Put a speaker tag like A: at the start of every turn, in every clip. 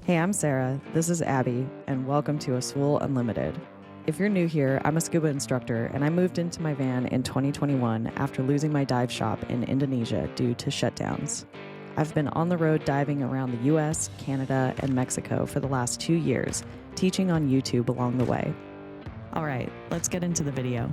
A: Hey, I'm Sarah, this is Abby, and welcome to Azul Unlimited. If you're new here, I'm a scuba instructor, and I moved into my van in 2021 after losing my dive shop in Indonesia due to shutdowns. I've been on the road diving around the US, Canada, and Mexico for the last 2 years, teaching on YouTube along the way. All right, let's get into the video.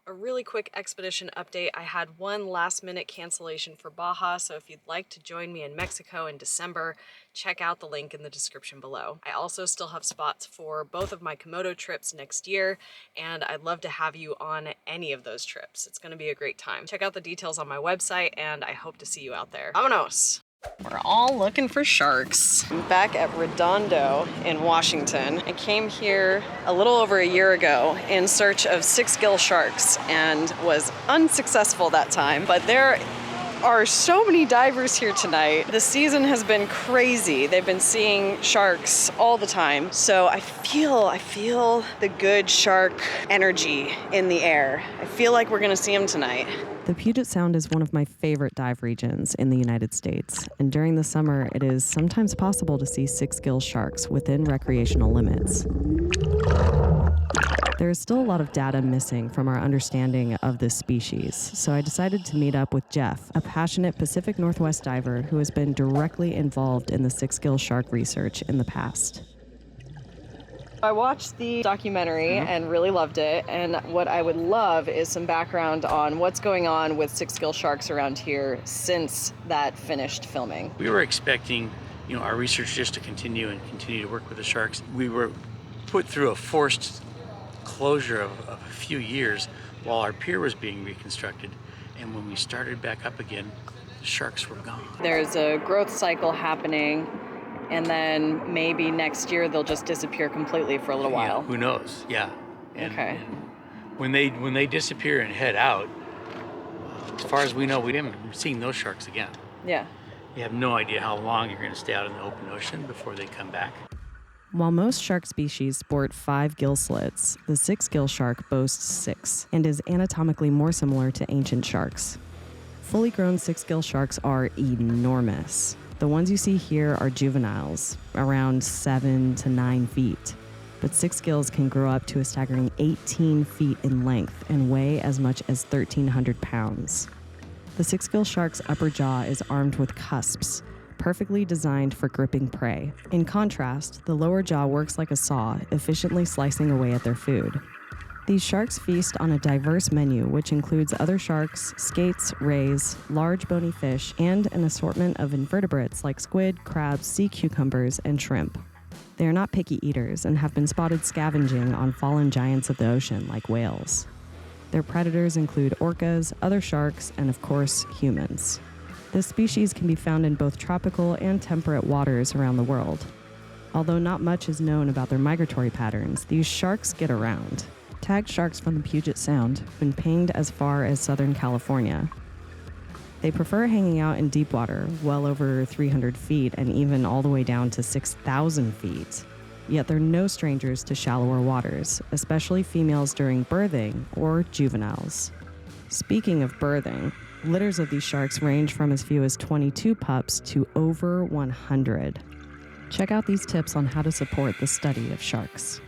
A: A really quick expedition update. I had one last minute cancellation for Baja, so if you'd like to join me in Mexico in December, check out the link in the description below. I also still have spots for both of my KOMODO trips next year, and I'd love to have you on any of those trips. It's gonna be a great time. Check out the details on my website, and I hope to see you out there. Vámonos! We're all looking for sharks. I'm back at Redondo in Washington. I came here a little over a year ago in search of Sixgill sharks and was unsuccessful that time, but there are so many divers here tonight. The season has been crazy. They've been seeing sharks all the time. So I feel the good shark energy in the air. I feel like we're gonna see them tonight. The Puget Sound is one of my favorite dive regions in the United States, and during the summer, it is sometimes possible to see six-gill sharks within recreational limits. There is still a lot of data missing from our understanding of this species, so I decided to meet up with Jeff, a passionate Pacific Northwest diver who has been directly involved in the six-gill shark research in the past. I watched the documentary and really loved it, and what I would love is some background on what's going on with six-gill sharks around here since that finished filming.
B: We were expecting, our research just to continue to work with the sharks. We were put through a forced closure of a few years while our pier was being reconstructed, and when we started back up again, the sharks were gone.
A: There's a growth cycle happening, and then maybe next year they'll just disappear completely for a little while.
B: Who knows? Yeah.
A: Okay.
B: And when they disappear and head out, as far as we know, we haven't seen those sharks again.
A: Yeah.
B: You have no idea how long you're going to stay out in the open ocean before they come back.
A: While most shark species sport 5 gill slits, the six-gill shark boasts 6 and is anatomically more similar to ancient sharks. Fully grown six-gill sharks are enormous. The ones you see here are juveniles, around 7 to 9 feet. But six-gills can grow up to a staggering 18 feet in length and weigh as much as 1,300 pounds. The six-gill shark's upper jaw is armed with cusps, perfectly designed for gripping prey. In contrast, the lower jaw works like a saw, efficiently slicing away at their food. These sharks feast on a diverse menu, which includes other sharks, skates, rays, large bony fish, and an assortment of invertebrates like squid, crabs, sea cucumbers, and shrimp. They are not picky eaters and have been spotted scavenging on fallen giants of the ocean like whales. Their predators include orcas, other sharks, and of course, humans. This species can be found in both tropical and temperate waters around the world. Although not much is known about their migratory patterns, these sharks get around. Tagged sharks from the Puget Sound have been pinged as far as Southern California. They prefer hanging out in deep water, well over 300 feet and even all the way down to 6,000 feet. Yet they're no strangers to shallower waters, especially females during birthing or juveniles. Speaking of birthing, litters of these sharks range from as few as 22 pups to over 100. Check out these tips on how to support the study of sharks.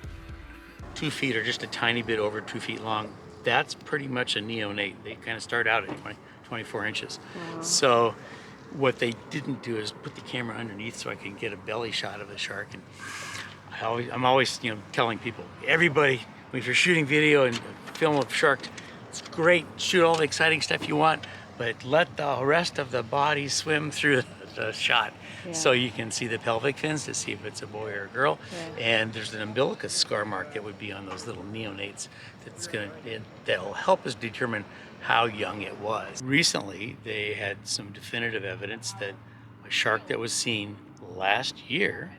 B: 2 feet or just a tiny bit over 2 feet long, that's pretty much a neonate. They kind of start out at 24 inches. Wow. So what they didn't do is put the camera underneath so I can get a belly shot of the shark. And I'm always telling people, everybody, if you're shooting video and film of sharks, it's great, shoot all the exciting stuff you want, but let the rest of the body swim through the shot. Yeah. So you can see the pelvic fins to see if it's a boy or a girl. Yeah. And there's an umbilicus scar mark that would be on those little neonates that'll help us determine how young it was. Recently, they had some definitive evidence that a shark that was seen last year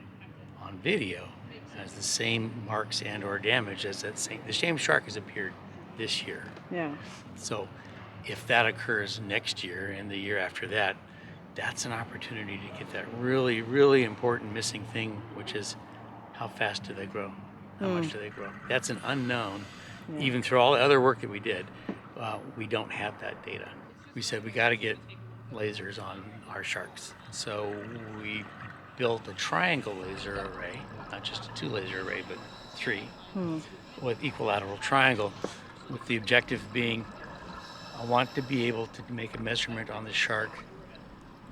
B: on video has the same marks and or damage as the same shark has appeared this year.
A: Yeah.
B: So if that occurs next year and the year after that, that's an opportunity to get that really, really important missing thing, which is how fast do they grow? How much do they grow? That's an unknown. Yeah. Even through all the other work that we did, we don't have that data. We said we got to get lasers on our sharks. So we built a triangle laser array, not just a 2 laser array, but 3, with equilateral triangle, with the objective being I want to be able to make a measurement on the shark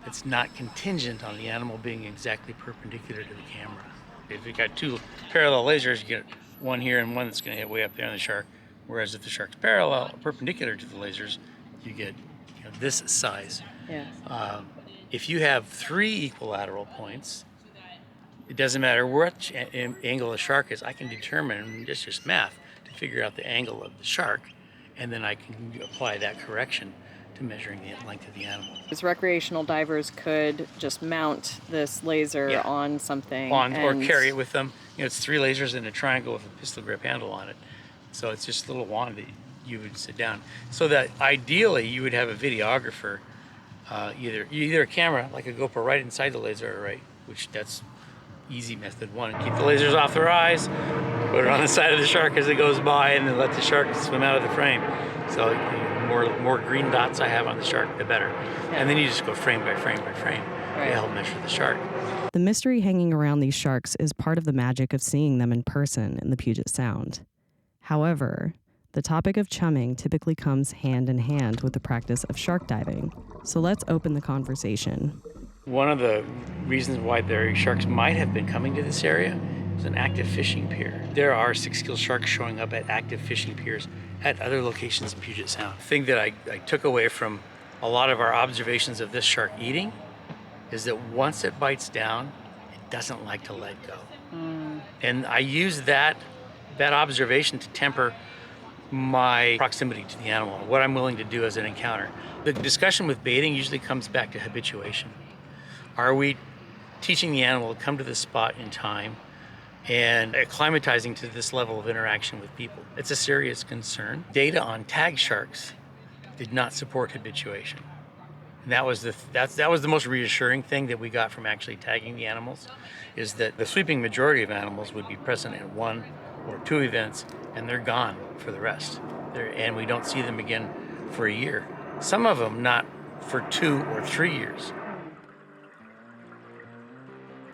B: that's not contingent on the animal being exactly perpendicular to the camera. If you got 2 parallel lasers, you get one here and one that's going to hit way up there on the shark. Whereas if the shark's perpendicular to the lasers, you get this size.
A: Yes.
B: If you have 3 equilateral points, it doesn't matter which angle the shark is. I can determine, just math, to figure out the angle of the shark, and then I can apply that correction to measuring the length of the animal.
A: As recreational divers could just mount this laser on something.
B: Or carry it with them. It's 3 lasers in a triangle with a pistol grip handle on it. So it's just a little wand that you would sit down. So that ideally you would have a videographer, either a camera, like a GoPro, right inside the laser array, which that's easy method 1. Keep the lasers off their eyes, put it on the side of the shark as it goes by, and then let the shark swim out of the frame. So the more green dots I have on the shark, the better. And then you just go frame by frame by frame to help measure the shark.
A: The mystery hanging around these sharks is part of the magic of seeing them in person in the Puget Sound. However, the topic of chumming typically comes hand in hand with the practice of shark diving. So let's open the conversation.
B: One of the reasons why the sharks might have been coming to this area is an active fishing pier. There are 6-gill sharks showing up at active fishing piers at other locations in Puget Sound. The thing that I took away from a lot of our observations of this shark eating is that once it bites down, it doesn't like to let go. And I use that observation to temper my proximity to the animal, what I'm willing to do as an encounter. The discussion with baiting usually comes back to habituation. Are we teaching the animal to come to this spot in time and acclimatizing to this level of interaction with people? It's a serious concern. Data on tag sharks did not support habituation. And that was the most reassuring thing that we got from actually tagging the animals, is that the sweeping majority of animals would be present at 1 or 2 events, and they're gone for the rest. And we don't see them again for a year. Some of them not for 2 or 3 years.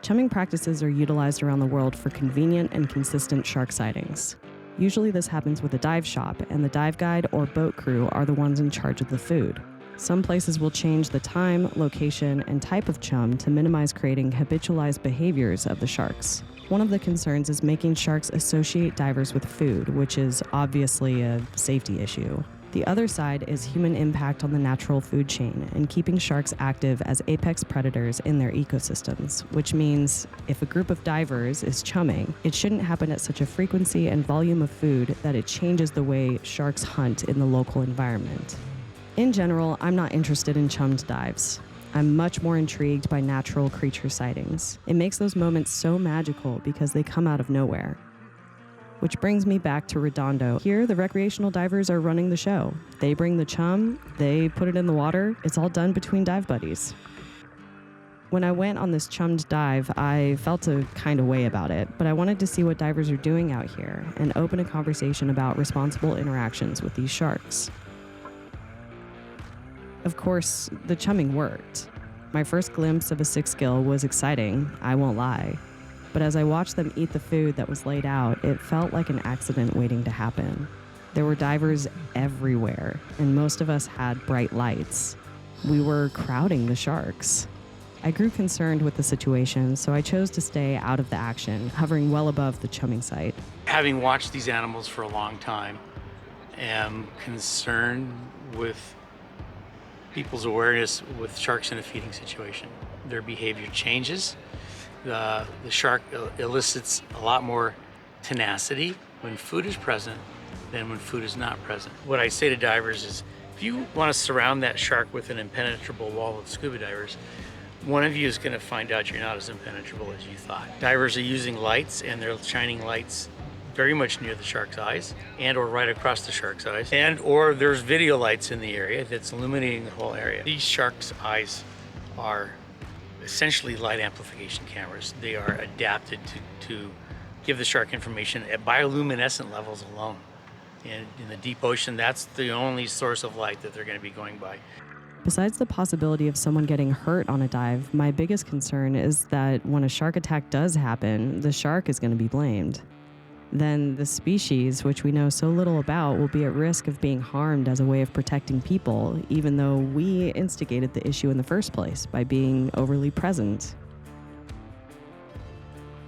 A: Chumming practices are utilized around the world for convenient and consistent shark sightings. Usually this happens with a dive shop, and the dive guide or boat crew are the ones in charge of the food. Some places will change the time, location, and type of chum to minimize creating habitualized behaviors of the sharks. One of the concerns is making sharks associate divers with food, which is obviously a safety issue. The other side is human impact on the natural food chain and keeping sharks active as apex predators in their ecosystems, which means if a group of divers is chumming, it shouldn't happen at such a frequency and volume of food that it changes the way sharks hunt in the local environment. In general, I'm not interested in chummed dives. I'm much more intrigued by natural creature sightings. It makes those moments so magical because they come out of nowhere. Which brings me back to Redondo. Here, the recreational divers are running the show. They bring the chum, they put it in the water. It's all done between dive buddies. When I went on this chummed dive, I felt a kind of way about it, but I wanted to see what divers are doing out here and open a conversation about responsible interactions with these sharks. Of course, the chumming worked. My first glimpse of a 6-gill was exciting, I won't lie. But as I watched them eat the food that was laid out, it felt like an accident waiting to happen. There were divers everywhere, and most of us had bright lights. We were crowding the sharks. I grew concerned with the situation, so I chose to stay out of the action, hovering well above the chumming site.
B: Having watched these animals for a long time, am concerned with people's awareness with sharks in a feeding situation. Their behavior changes. The shark elicits a lot more tenacity when food is present than when food is not present. What I say to divers is, if you want to surround that shark with an impenetrable wall of scuba divers, one of you is going to find out you're not as impenetrable as you thought. Divers are using lights, and they're shining lights very much near the shark's eyes and or right across the shark's eyes, and or there's video lights in the area that's illuminating the whole area. These sharks' eyes are essentially light amplification cameras. They are adapted to give the shark information at bioluminescent levels alone. And in the deep ocean, that's the only source of light that they're going to be going by.
A: Besides the possibility of someone getting hurt on a dive, my biggest concern is that when a shark attack does happen, the shark is going to be blamed. Then the species, which we know so little about, will be at risk of being harmed as a way of protecting people, even though we instigated the issue in the first place by being overly present.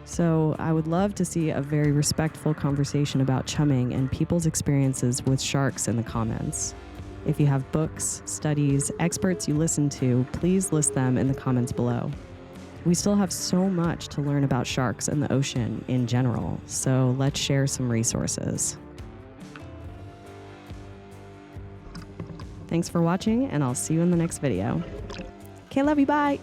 A: So I would love to see a very respectful conversation about chumming and people's experiences with sharks in the comments. If you have books, studies, experts you listen to, please list them in the comments below. We still have so much to learn about sharks and the ocean in general, so let's share some resources. Thanks for watching, and I'll see you in the next video. Okay, love you, bye!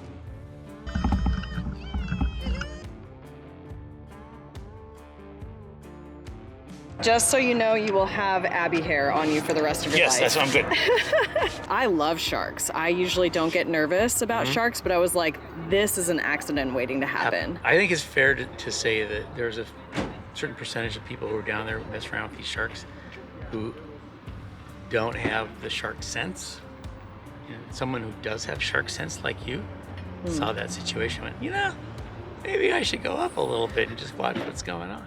A: Just so you know, you will have Abby hair on you for the rest of your life.
B: Yes, that's what I'm good.
A: I love sharks. I usually don't get nervous about sharks, but I was like, this is an accident waiting to happen.
B: I think it's fair to say that there's a certain percentage of people who are down there messing around with these sharks who don't have the shark sense. You know, someone who does have shark sense like you saw that situation and went, maybe I should go up a little bit and just watch what's going on.